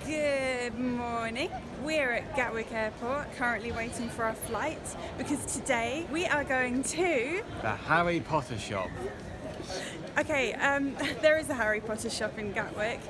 Good morning. We're at Gatwick Airport, currently waiting for our flight because today we are going to... The Harry Potter shop. Okay, there is a Harry Potter shop in Gatwick,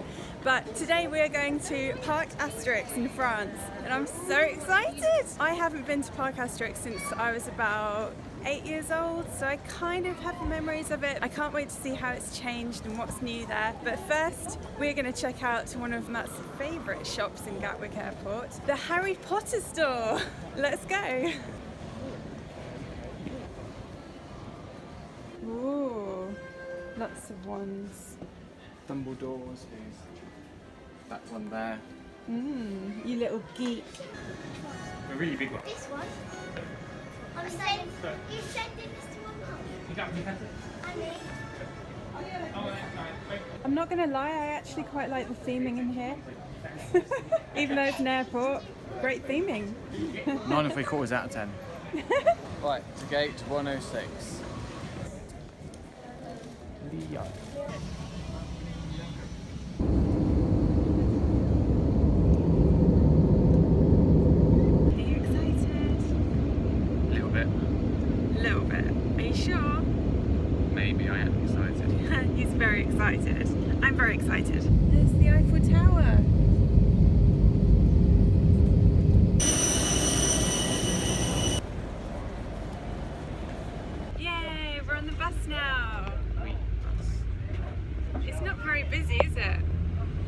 but today we are going to Parc Asterix in France, and I'm so excited! I haven't been to Parc Asterix since I was about 8 years old, so I kind of have memories of it. I can't wait to see how it's changed and what's new there. But first, we're going to check out one of Matt's favourite shops in Gatwick Airport, the Harry Potter store. Let's go. Ooh, lots of wands. Dumbledore's is that one there. You little geek. A really big one. This one? I'm saying, you sending this to my mum? You got it? I'm not going to lie, I actually quite like the theming in here. Even though it's an airport, great theming. 9 3/4 out of 10. Right, to gate 106. Leo. Are you excited? A little bit. A little bit. Are you sure? Maybe I am excited. He's very excited. I'm very excited. There's the Eiffel Tower. Yay, we're on the bus now. It's not very busy, is it?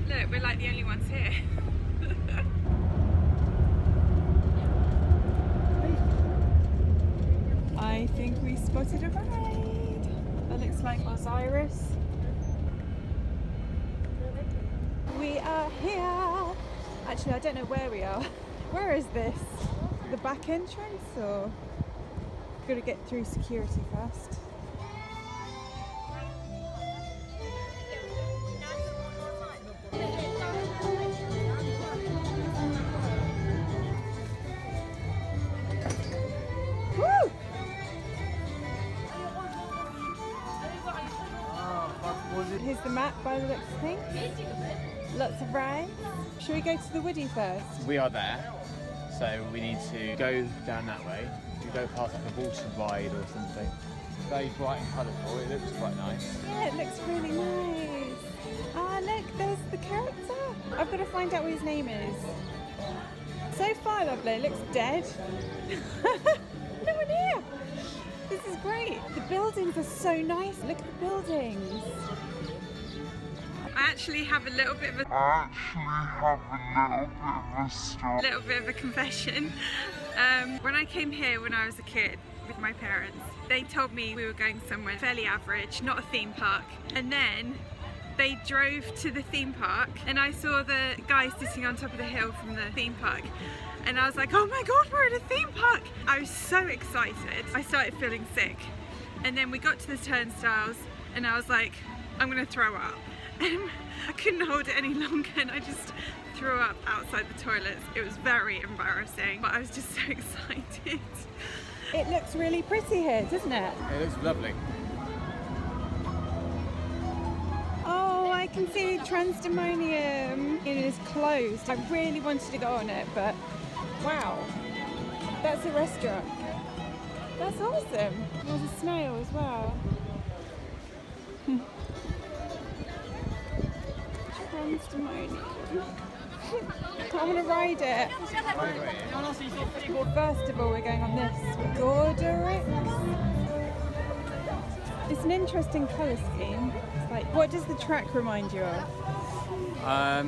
Look, we're like the only ones here. I think we spotted a ride. That looks like Osiris. We are here. Actually, I don't know where we are. Where is this? The back entrance, or? Got to get through security first. Woo! Here's the map by the looks of things. Lots of rides. Should we go to the Woody first? We are there, so we need to go down that way. We go past like a water ride or something. Very bright and colourful, it looks quite nice. Yeah, it looks really nice. Ah, look, there's the character. I've got to find out what his name is. So far, lovely. It looks dead. No one here. This is great. The buildings are so nice. Look at the buildings. I actually have a little bit of a confession. When I came here when I was a kid with my parents, they told me we were going somewhere fairly average, not a theme park. And then they drove to the theme park and I saw the guy sitting on top of the hill from the theme park. And I was like, oh my God, we're at a theme park. I was so excited. I started feeling sick. And then we got to the turnstiles and I was like, I'm gonna throw up. And I couldn't hold it any longer and I just threw up outside the toilets. It was very embarrassing, but I was just so excited. It looks really pretty here, doesn't it? It looks lovely. Oh, I can see Transdemonium. It is closed. I really wanted to go on it, but wow, that's a restaurant. That's awesome. There's a snail as well. Transdemonium. I want to ride it. First of all, we're going on this. Gorderix. It's an interesting colour scheme. It's like, what does the track remind you of?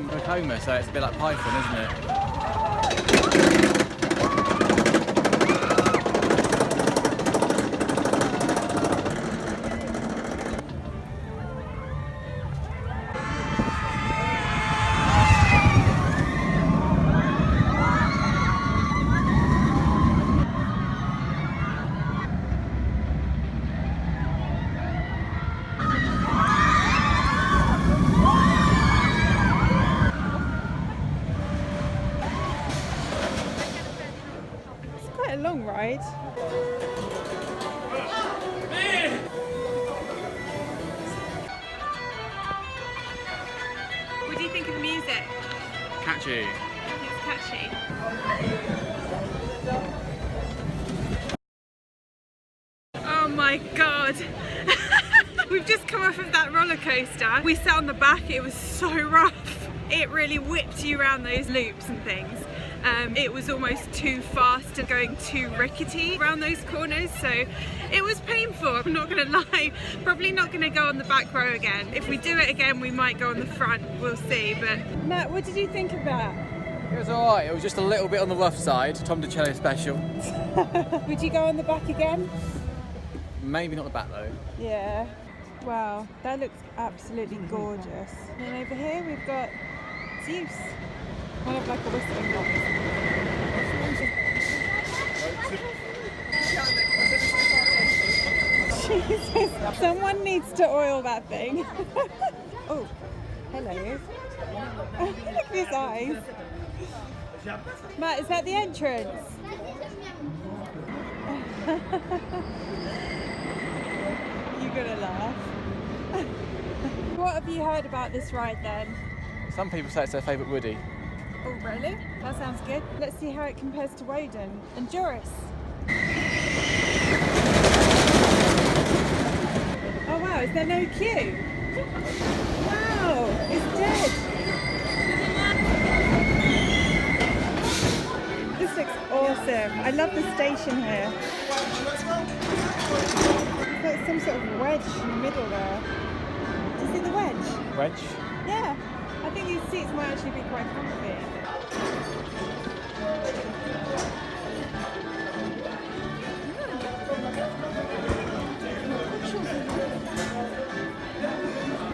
Tacoma, so it's a bit like Python, isn't it? A long ride. What do you think of the music? Catchy. It's catchy. Oh my god. We've just come off of that roller coaster. We sat on the back, it was so rough. It really whipped you around those loops and things. It was almost too fast and going too rickety around those corners, so it was painful, I'm not gonna lie. Probably not gonna go on the back row again. If we do it again, we might go on the front, we'll see. But Matt, what did you think of that? It was alright, it was just a little bit on the rough side. Tom DiCello special. Would you go on the back again? Maybe not the back though. Yeah. Wow, that looks absolutely gorgeous. And over here we've got Zeus. Kind of like a whistling noise. Jesus, someone needs to oil that thing. Oh, hello. Look at his eyes. Matt, is that the entrance? You're gonna laugh. What have you heard about this ride then? Some people say it's their favourite Woody. Oh really? That sounds good. Let's see how it compares to Woden and Joris. Oh wow, is there no queue? Wow, it's dead. This looks awesome. I love the station here. There's like some sort of wedge in the middle there. Do you see the wedge? Wedge? Yeah. I think these seats might actually be quite comfy.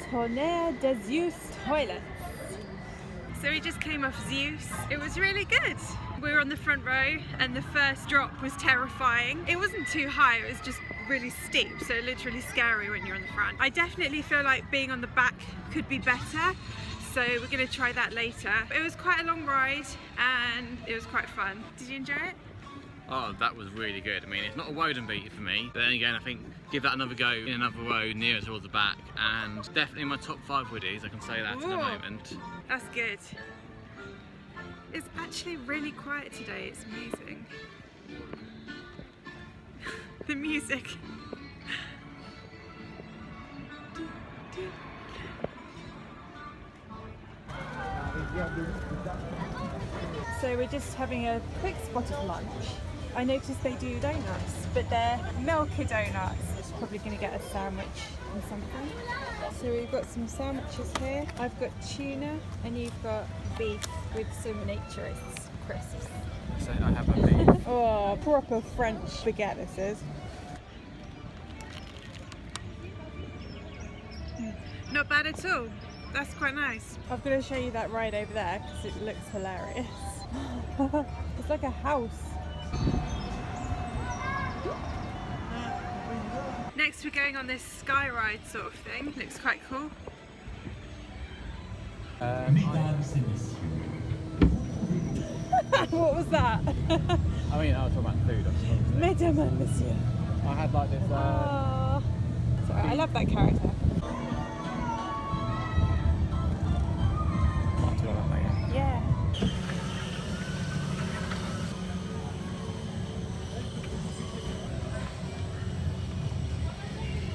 Tonnerre de Zeus toilets. So we just came off Zeus. It was really good. We were on the front row and the first drop was terrifying. It wasn't too high, it was just really steep, so literally scary when you're on the front. I definitely feel like being on the back could be better. So we're going to try that later. It was quite a long ride and it was quite fun. Did you enjoy it? Oh, that was really good. I mean, it's not a Woden beater for me, but then again, I think give that another go in another row nearer towards the back, and definitely in my top 5 Woodies, I can say that in a moment. That's good. It's actually really quiet today, it's amazing. The music. So we're just having a quick spot of lunch. I noticed they do donuts, but they're Milka donuts. It's probably going to get a sandwich or something. So we've got some sandwiches here. I've got tuna and you've got beef with some Naturist crisps. So I have a beef. Oh, proper French baguette this is. Not bad at all. That's quite nice. I'm going to show you that ride over there because it looks hilarious. It's like a house. Next we're going on this sky ride sort of thing. Looks quite cool. What was that? I mean, I was talking about food, I suppose. Mesdames and messieurs. I had like this. Sorry, I love that character. Yeah.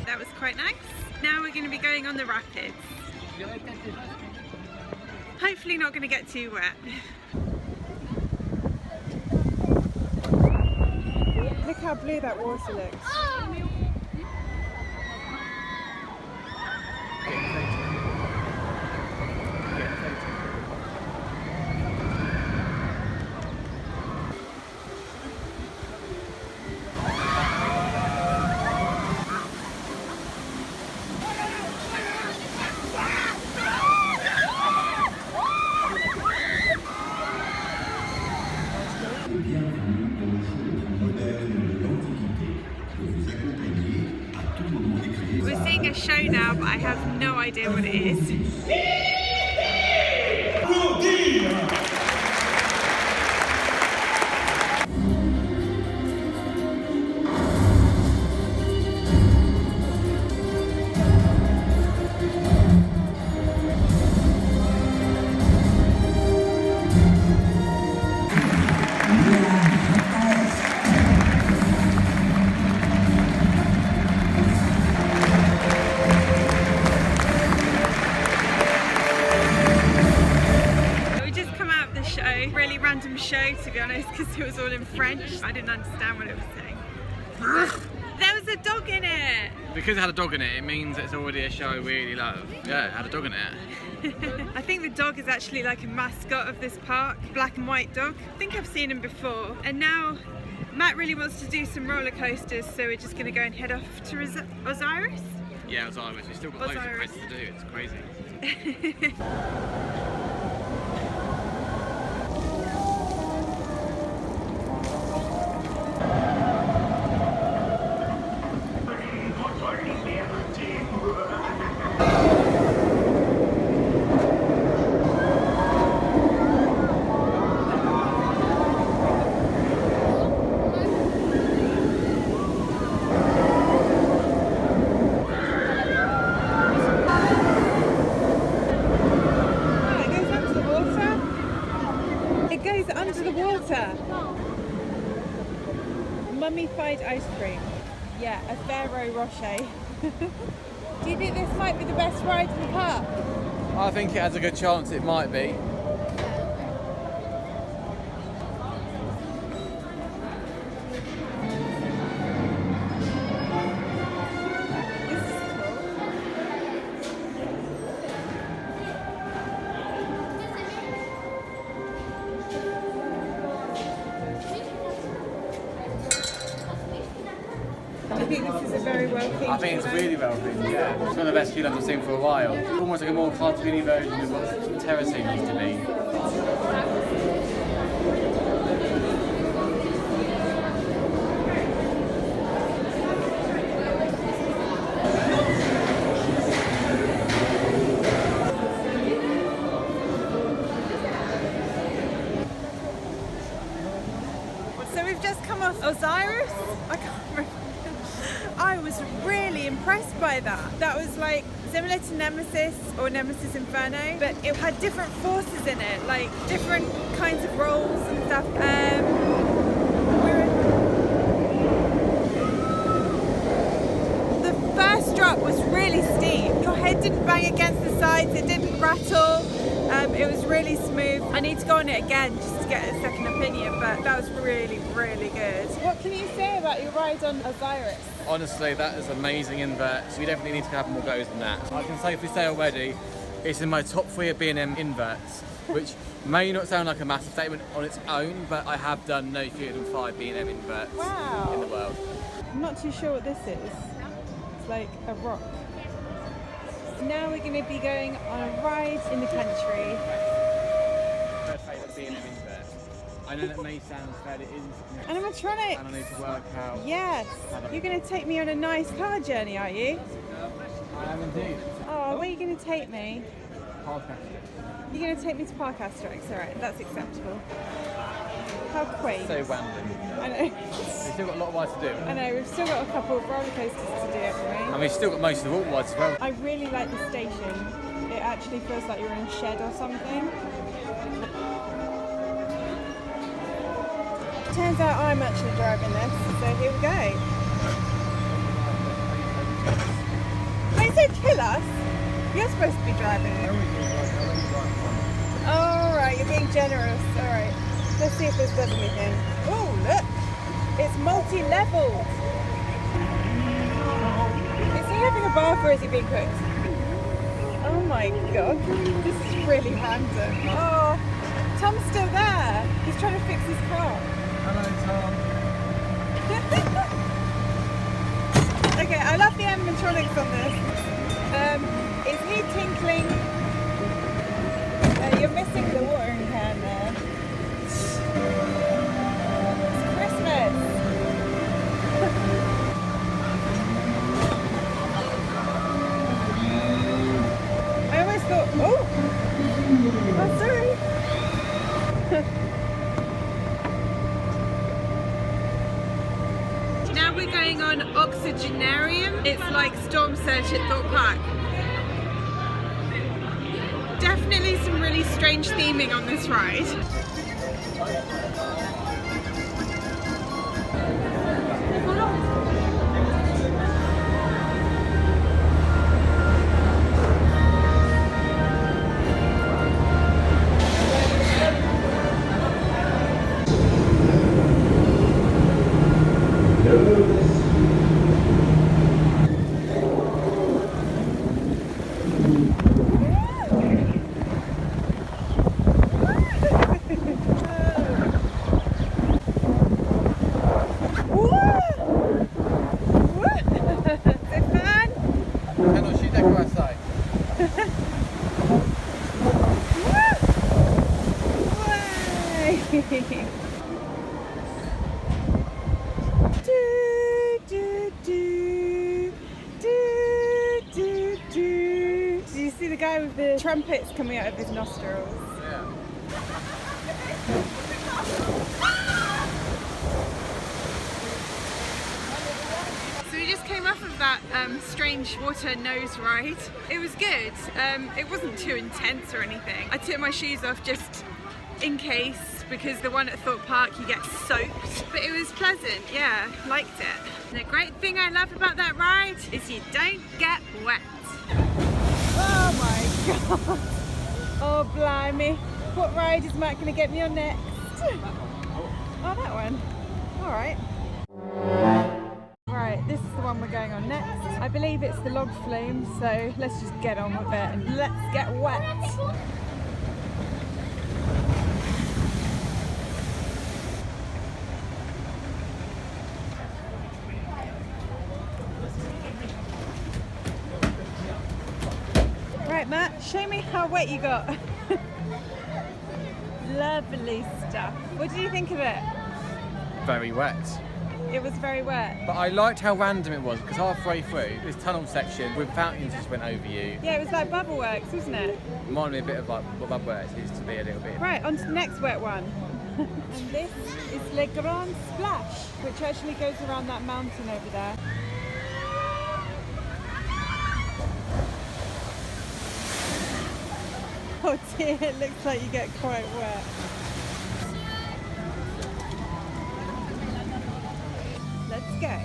That was quite nice. Now we're going to be going on the rapids. Hopefully not going to get too wet. Look how blue that water looks. We're seeing a show now, but I have no idea what it is. random show, to be honest, because it was all in French. I didn't understand what it was saying. There was a dog in it! Because it had a dog in it, it means it's already a show I really love. Yeah, it had a dog in it. I think the dog is actually like a mascot of this park, black and white dog. I think I've seen him before. And now Matt really wants to do some roller coasters, so we're just going to go and head off to Osiris. Yeah, Osiris. We've still got loads of places to do. It's crazy. Under the water. Mummified ice cream. Yeah, a Ferrero Rocher. Do you think this might be the best ride in the park? I think it has a good chance it might be. I think this is a very well themed. I think it's really well themed, yeah. It's one of the best queue lines I've seen for a while. Almost like a more cartoony version of what Terracing used to be. So we've just come off Osiris. I can't remember. I was really impressed by that. That was like similar to Nemesis or Nemesis Inferno, but it had different forces in it, like different kinds of roles and stuff. The first drop was really steep. Your head didn't bang against the sides, it didn't rattle. It was really smooth. I need to go on it again just to get a second opinion, but that was really, really good. What can you say about your ride on Osiris? Honestly, that is amazing inverts. We definitely need to have more goes than that. I can safely say already, it's in my top 3 of B&M inverts, which may not sound like a massive statement on its own, but I have done no fewer than 5 B&M inverts in the world. I'm not too sure what this is. It's like a rock. Now we're going to be going on a ride in the country. My favourite B&M invert. I know that may sound fairly insignificant. Animatronics! And I need to work out. Yes! You're going to take me on a nice car journey, are you? I am indeed. Oh, where are you going to take me? Parc Asterix. You're going to take me to Parc Asterix, alright, that's acceptable. How quaint. So random. I know. We've still got a lot of rides to do. I know, we've still got a couple of roller coasters to do, haven't we? And we've still got most of the water rides as well. I really like the station. It actually feels like you're in a shed or something. Turns out I'm actually driving this, so here we go. Wait, so kill us? You're supposed to be driving it. Alright, you're being generous. Alright, let's see if this does anything. Oh, look! It's multi-leveled. Is he having a bath or is he being cooked? Oh my god, this is really random. Oh, Tom's still there. He's trying to fix his car. Hello, Tom. Okay, I love the animatronics on this. Is he tinkling? You're missing the watering can there. It's Christmas. I always thought, oh, sorry. Now we're going on Oxygenarium. It's like Storm Surge at Thorpe Park. Definitely some really strange theming on this ride. Do you see the guy with the trumpets coming out of his nostrils? Yeah. So we just came off of that strange water nose ride. It was good. It wasn't too intense or anything. I took my shoes off just in case, because the one at Thorpe Park you get soaked. But it was pleasant, yeah, liked it. And the great thing I love about that ride is you don't get wet. Oh my god. Oh blimey. What ride is Matt going to get me on next? Oh, that one. Alright. Right, this is the one we're going on next. I believe it's the log flume, so let's just get on with it and let's get wet. Right, Matt, show me how wet you got. Lovely stuff. What did you think of it? Very wet. It was very wet. But I liked how random it was, because halfway through this tunnel section with fountains just went over you. Yeah, it was like bubble works, wasn't it? Reminded me a bit of like what bubble works used to be a little bit. Right, on to the next wet one. And this is Le Grand Splash, which actually goes around that mountain over there. Oh dear, it looks like you get quite wet. Let's go.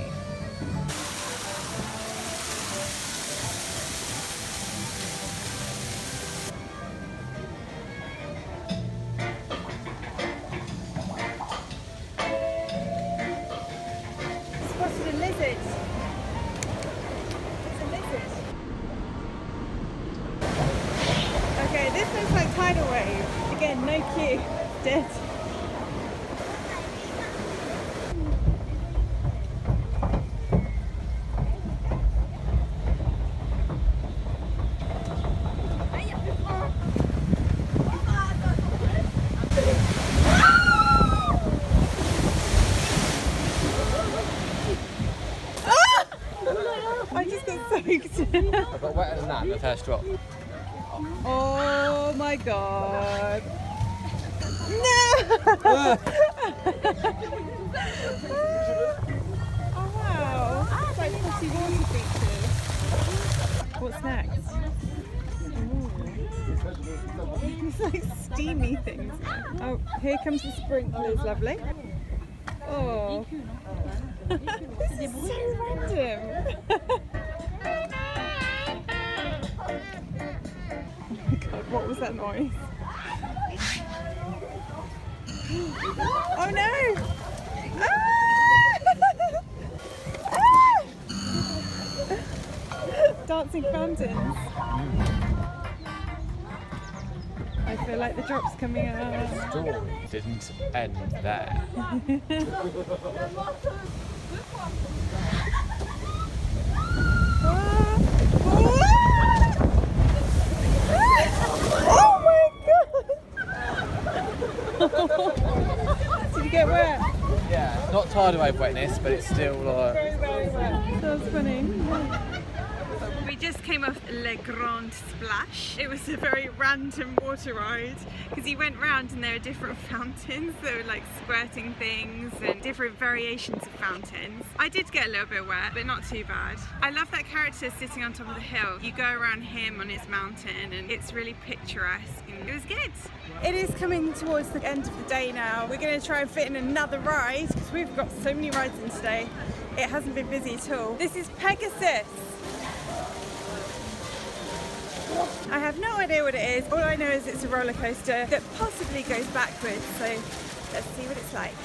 Spotted a lizard. It's a lizard. Okay, this looks like tidal wave. Again, no cue. Dead. I just got soaked. I got wetter than that in the first drop. Oh my god. No! Oh wow. It's like pretty water features. What's next? Ooh. It's like steamy things. Oh, here comes the sprinklers, lovely. Oh. This is so random. God, what was that noise? Oh no! Ah! Ah! Dancing fountains. I feel like the drop's coming out. The story didn't end there. Oh my god! Did you get wet? Yeah, it's not tidal wave wetness, but it's still like. Very, very wet. That was funny. We just came off Le Grand Splash. It was a very random water ride because you went round and there were different fountains that were like squirting things and different variations of fountains. I did get a little bit wet, but not too bad. I love that character sitting on top of the hill. You go around him on his mountain and it's really picturesque and it was good. It is coming towards the end of the day now. We're going to try and fit in another ride because we've got so many rides in today. It hasn't been busy at all. This is Pegasus. I have no idea what it is. All I know is it's a roller coaster that possibly goes backwards, so let's see what it's like.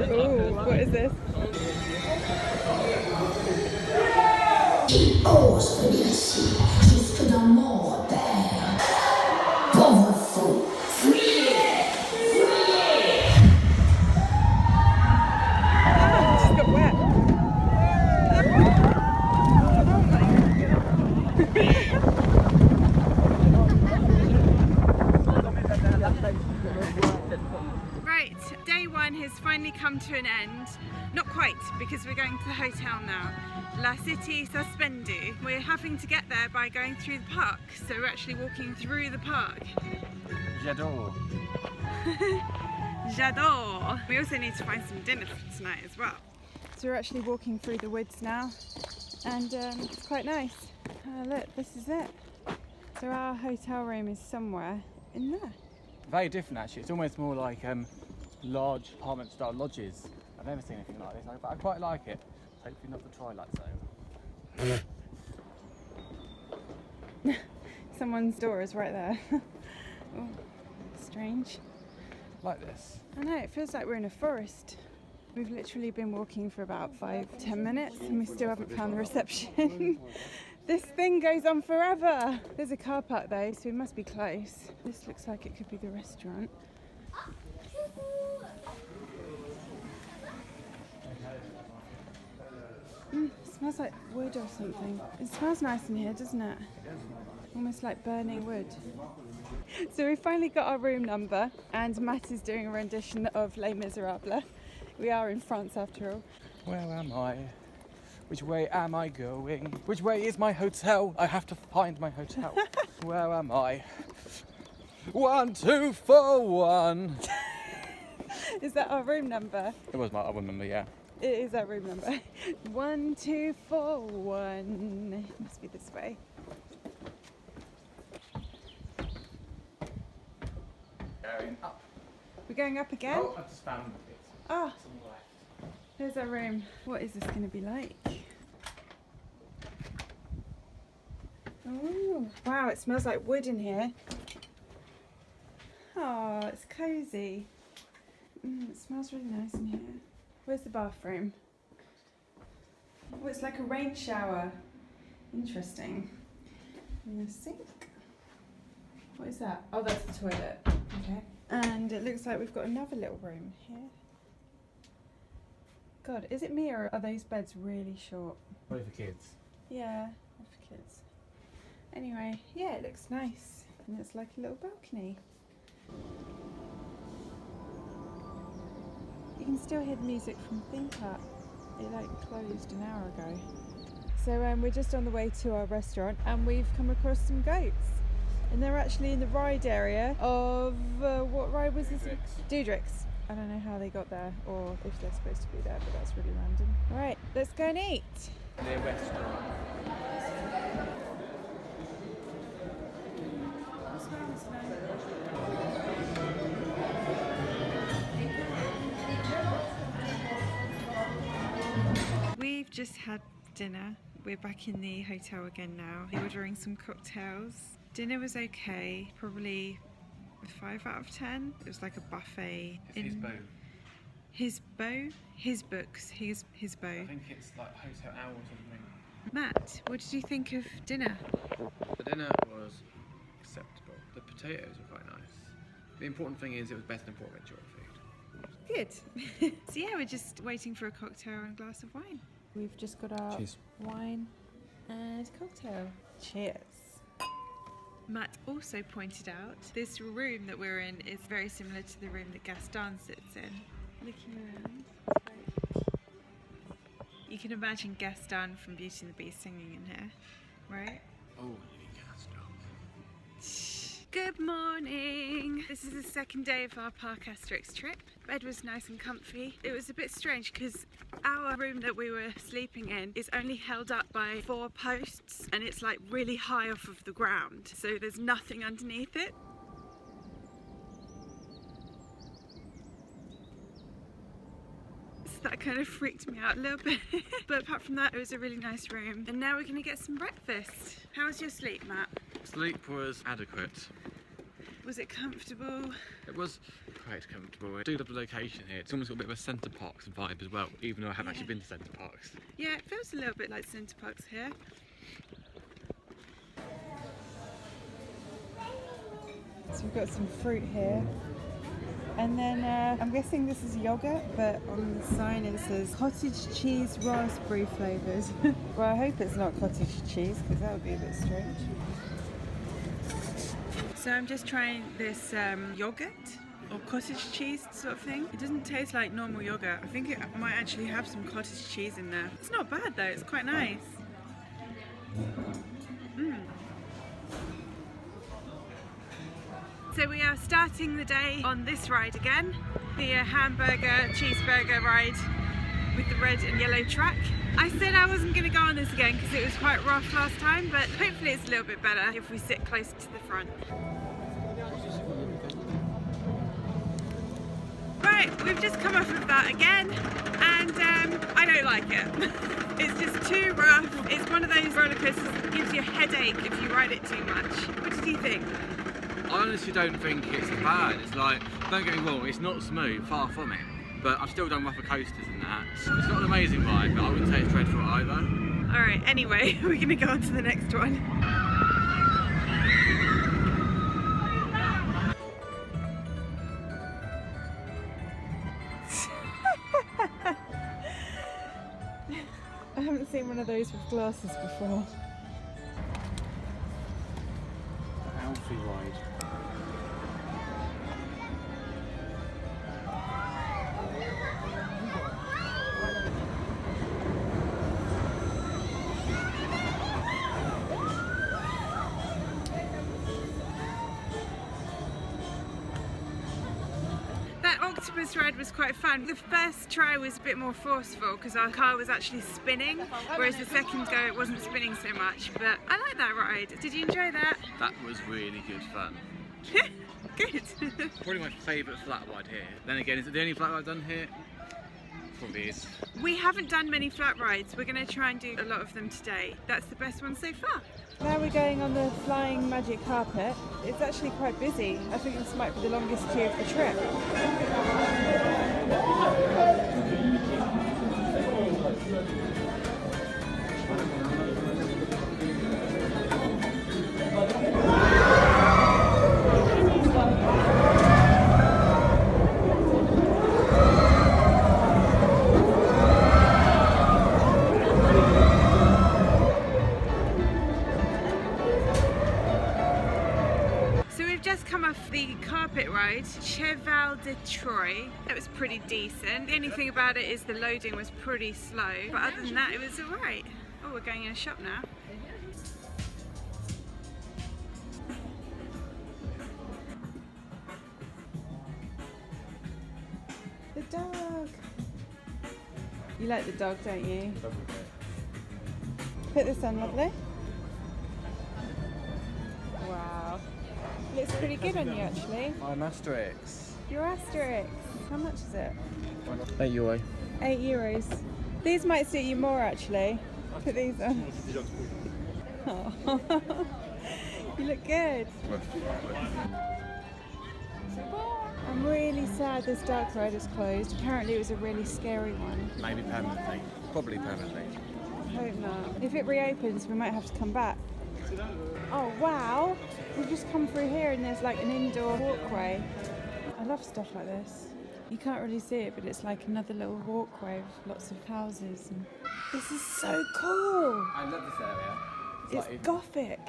Ooh, what is this? Il ose venir ici, jusque dans mon repère. Pauvre fou, fuyez! Fuyez! Ah, just got wet. Oh my Right, day one has finally come to an end. Not quite, because we're going to the hotel now. La Cité Suspendu. We're having to get there by going through the park, so we're actually walking through the park. J'adore. J'adore! We also need to find some dinner for tonight as well. So we're actually walking through the woods now, and it's quite nice. Look, this is it. So our hotel room is somewhere in there. Very different actually. It's almost more like large apartment style lodges. I've never seen anything like this, but I quite like it. Hopefully not the Twilight Zone. Someone's door is right there. Oh, strange. Like this. I know, it feels like we're in a forest. We've literally been walking for about 5-10 minutes and we still haven't found the reception. This thing goes on forever. There's a car park though, so we must be close. This looks like it could be the restaurant. It smells like wood or something. It smells nice in here, doesn't it? Almost like burning wood. So we finally got our room number and Matt is doing a rendition of Les Miserables. We are in France after all. Where am I? Which way am I going? Which way is my hotel? I have to find my hotel. Where am I? 1, 2, 4, 1. Is that our room number? It was my other number, yeah. It is our room number. 1, 2, 4, 1. It must be this way. Going up. We're going up again? Oh, I've just found it. Ah, It's on the left. there's our room. What is this going to be like? Oh, wow, it smells like wood in here. Oh, it's cosy. It smells really nice in here. Where's the bathroom? Oh, it's like a rain shower. Interesting. And a sink. What is that? Oh, that's the toilet. Okay. And it looks like we've got another little room here. God, is it me or are those beds really short? Probably for kids. Yeah, they're for kids. Anyway, yeah, it looks nice. And it's like a little balcony. You can still hear the music from theme park. It like closed an hour ago. So we're just on the way to our restaurant and we've come across some goats. And they're actually in the ride area of, what ride was this? Doodrix. I don't know how they got there or if they're supposed to be there, but that's really random. All right, let's go and eat. Near restaurant. We've just had dinner. We're back in the hotel again now. We're ordering some cocktails. Dinner was okay, probably a 5 out of 10. It was like a buffet. His bow. His bow? His books. His bow. I think it's like hotel hour or something. Matt, what did you think of dinner? The dinner was acceptable. The potatoes were quite nice. The important thing is it was better than Port Ventura food. Good. So yeah, we're just waiting for a cocktail and a glass of wine. We've just got our Cheers. wine and cocktail. Cheers. Matt also pointed out this room that we're in is very similar to the room that Gaston sits in. Looking around, you can imagine Gaston from Beauty and the Beast singing in here, right? Oh, yes, dog. Good morning! This is the second day of our Parc Asterix trip. Bed was nice and comfy. It was a bit strange because our room that we were sleeping in is only held up by 4 posts and it's like really high off of the ground, so there's nothing underneath it. So that kind of freaked me out a little bit. But apart from that, it was a really nice room. And now we're going to get some breakfast. How was your sleep, Matt? Sleep was adequate. Was it comfortable? It was quite comfortable. I do love the location here. It's almost got a bit of a Centre Parks vibe as well, even though I haven't actually been to Centre Parks. Yeah, it feels a little bit like Centre Parks here. So we've got some fruit here. And then I'm guessing this is yogurt, but on the sign it says cottage cheese raspberry flavoured. Well, I hope it's not cottage cheese because that would be a bit strange. So I'm just trying this yogurt or cottage cheese sort of thing. It doesn't taste like normal yogurt. I think it might actually have some cottage cheese in there. It's not bad though, it's quite nice. So we are starting the day on this ride again, the hamburger, cheeseburger ride with the red and yellow track. I said I wasn't going to go on this again because it was quite rough last time, but hopefully it's a little bit better if we sit closer to the front. Right, we've just come off of that again, and I don't like it. It's just too rough. It's one of those roller coasters that gives you a headache if you ride it too much. What did you think? I honestly don't think it's bad. It's like, don't get me wrong, it's not smooth, far from it. But I've still done rougher coasters than that. It's not an amazing ride, but I wouldn't say it's dreadful either. Alright, anyway, we're going to go on to the next one. I haven't seen one of those with glasses before. Alfie ride. Octopus ride was quite fun. The first try was a bit more forceful because our car was actually spinning, whereas the second go it wasn't spinning so much, but I like that ride. Did you enjoy that? That was really good fun. Good. Probably my favourite flat ride here. Then again, is it the only flat ride I've done here? Probably is. We haven't done many flat rides. We're going to try and do a lot of them today. That's the best one so far. Now we're going on the flying magic carpet. It's actually quite busy. I think this might be the longest queue of the trip. Come off the carpet ride, Cheval de Troyes. It was pretty decent. The only thing about it is the loading was pretty slow, but other than that it was alright. Oh, we're going in a shop now. The dog! You like the dog, don't you? Put this on, lovely. Wow. Looks pretty good on you actually. I'm Asterix. You're Asterix. How much is it? €8. €8. These might suit you more actually. Put these on. Oh. You look good. I'm really sad this dark ride is closed. Apparently it was a really scary one. Maybe permanently. Probably permanently. I hope not. If it reopens we might have to come back. Oh wow! We've just come through here and there's like an indoor walkway. I love stuff like this. You can't really see it, but it's like another little walkway with lots of houses. And this is so cool! I love this area. It's like gothic.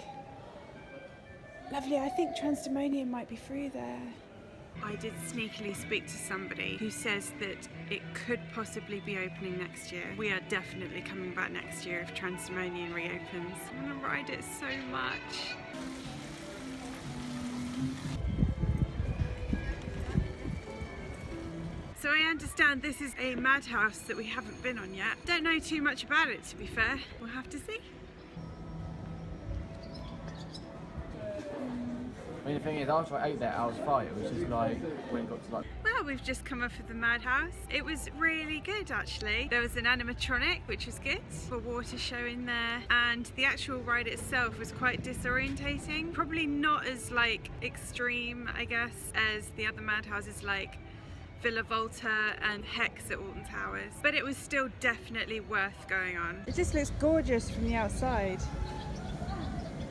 Lovely, I think Transdemonium might be through there. I did sneakily speak to somebody who says that it could possibly be opening next year. We are definitely coming back next year if Transdemonium reopens. I want to ride it so much. So I understand this is a madhouse that we haven't been on yet. Don't know too much about it, to be fair. We'll have to see. I mean, the thing is, after I ate there, I was fine. It was just like, when it got to like... Well, we've just come off of the Madhouse. It was really good, actually. There was an animatronic, which was good, a water show in there, and the actual ride itself was quite disorientating. Probably not as like extreme, I guess, as the other Madhouses like Villa Volta and Hex at Alton Towers, but it was still definitely worth going on. It just looks gorgeous from the outside.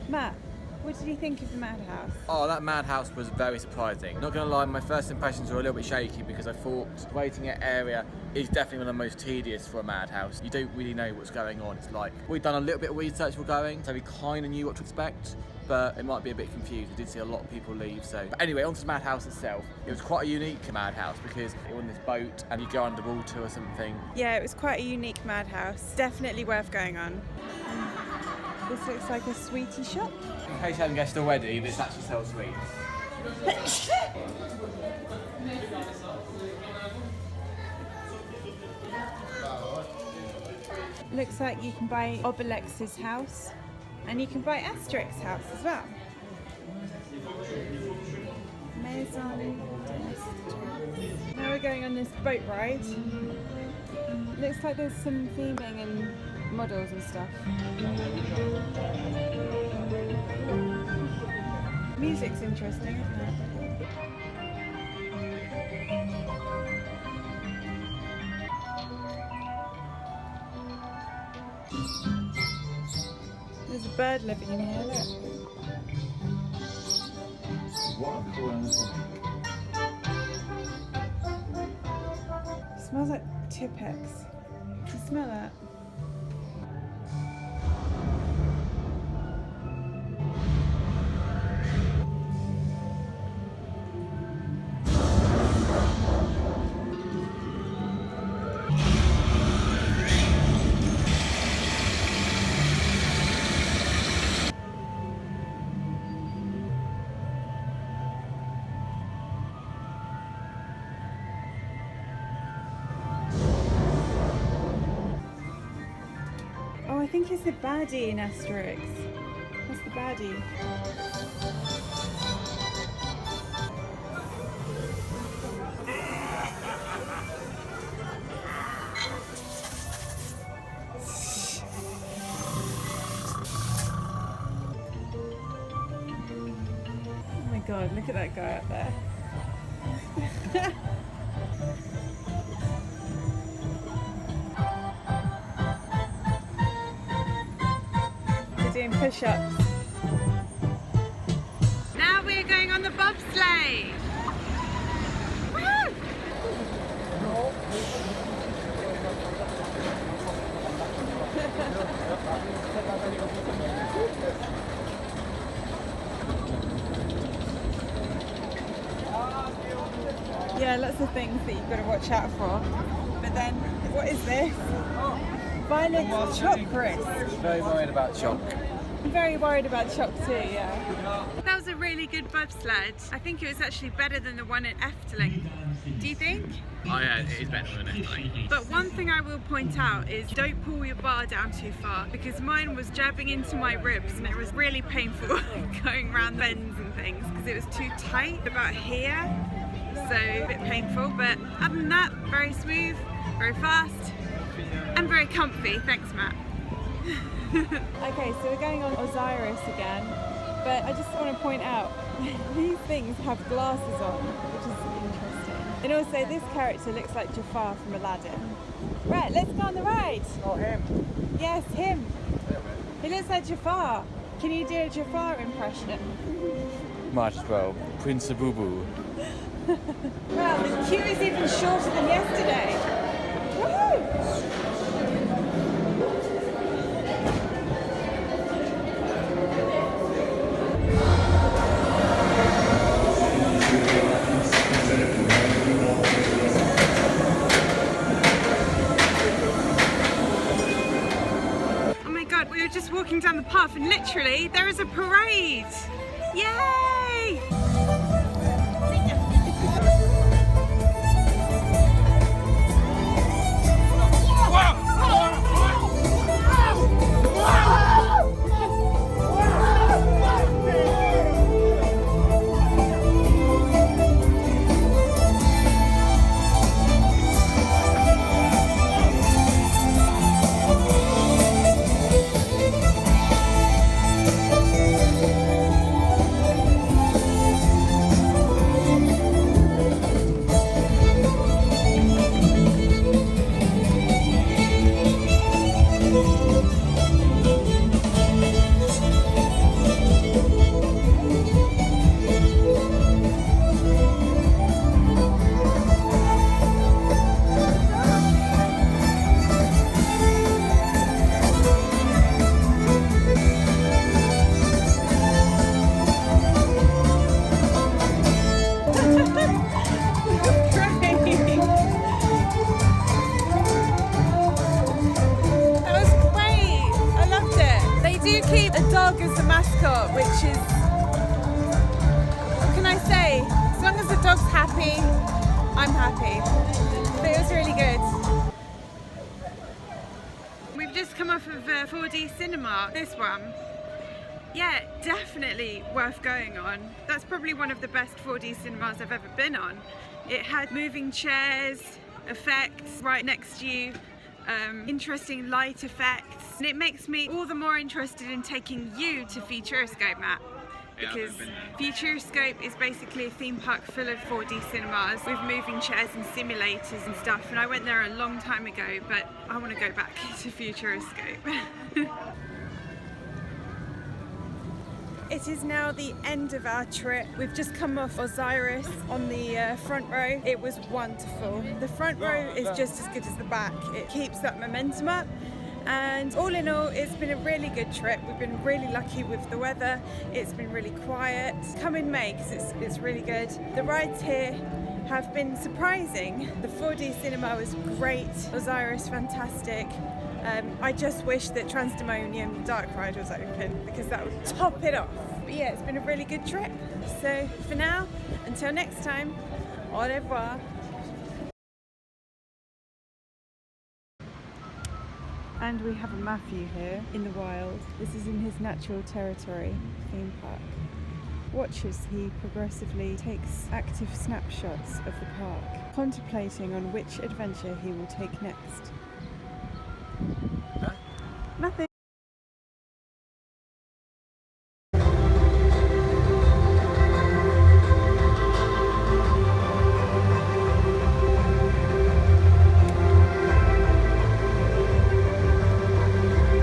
Matt, what did you think of the Madhouse? Oh, that Madhouse was very surprising. Not gonna lie, my first impressions were a little bit shaky because I thought waiting at area is definitely one of the most tedious for a Madhouse. You don't really know what's going on. It's like, we've done a little bit of research before going, so we kind of knew what to expect, but it might be a bit confused. I did see a lot of people leave, so. But anyway, onto the Madhouse itself. It was quite a unique Madhouse because you're on this boat and you go underwater or something. Yeah, it was quite a unique Madhouse. Definitely worth going on. This looks like a sweetie shop. In case you haven't guessed already, this actually sells sweets. Looks like you can buy Obelix's house and you can buy Asterix's house as well. Maison d'Asterix. Now we're going on this boat ride. Looks like there's some theming and models and stuff. Music's interesting, isn't it? There's a bird living in here, look. It smells like Tipex. Can you smell that? I think it's the baddie in Asterix. That's the baddie. Oh my god, look at that guy up there. Doing push-ups. Now we're going on the bobsleigh. Woo! Yeah, lots of things that you've got to watch out for. But then, what is this? Violet chalk wrist. Very worried about chalk. I'm very worried about chalk too, yeah. That was a really good bobsled. I think it was actually better than the one at Efteling. Do you think? Oh yeah, it is better than Efteling. But one thing I will point out is don't pull your bar down too far, because mine was jabbing into my ribs and it was really painful going around bends and things because it was too tight about here, so a bit painful. But other than that, very smooth, very fast and very comfy. Thanks, Matt. Okay, so we're going on Osiris again, but I just want to point out these things have glasses on, which is interesting. And also this character looks like Jafar from Aladdin. Right, let's go on the ride. Oh, him. Yes, him. He looks like Jafar. Can you do a Jafar impression? Might as well. Prince Abubu. Wow, the queue is even shorter than yesterday. Woo! We were just walking down the path and literally there is a parade! Yay! do keep a dog as the mascot, which is, what can I say? As long as the dog's happy, I'm happy. But it was really good. We've just come off of 4D cinema, this one. Yeah, definitely worth going on. That's probably one of the best 4D cinemas I've ever been on. It had moving chairs, effects right next to you, interesting light effects, and it makes me all the more interested in taking you to Futuroscope, Matt. Because Futuroscope is basically a theme park full of 4D cinemas with moving chairs and simulators and stuff, and I went there a long time ago, but I want to go back to Futuroscope. It is now the end of our trip. We've just come off Osiris on the front row. It was wonderful. The front row is just as good as the back. It keeps that momentum up. And all in all, it's been a really good trip. We've been really lucky with the weather. It's been really quiet. Come in May because it's really good. The rides here have been surprising. The 4D cinema was great. Osiris, fantastic. I just wish that Transdemonium Dark Ride was open because that would top it off. But yeah, it's been a really good trip. So for now, until next time, au revoir. And we have a Matthew here in the wild. This is in his natural territory, theme park. Watch as he progressively takes active snapshots of the park, contemplating on which adventure he will take next. Nothing.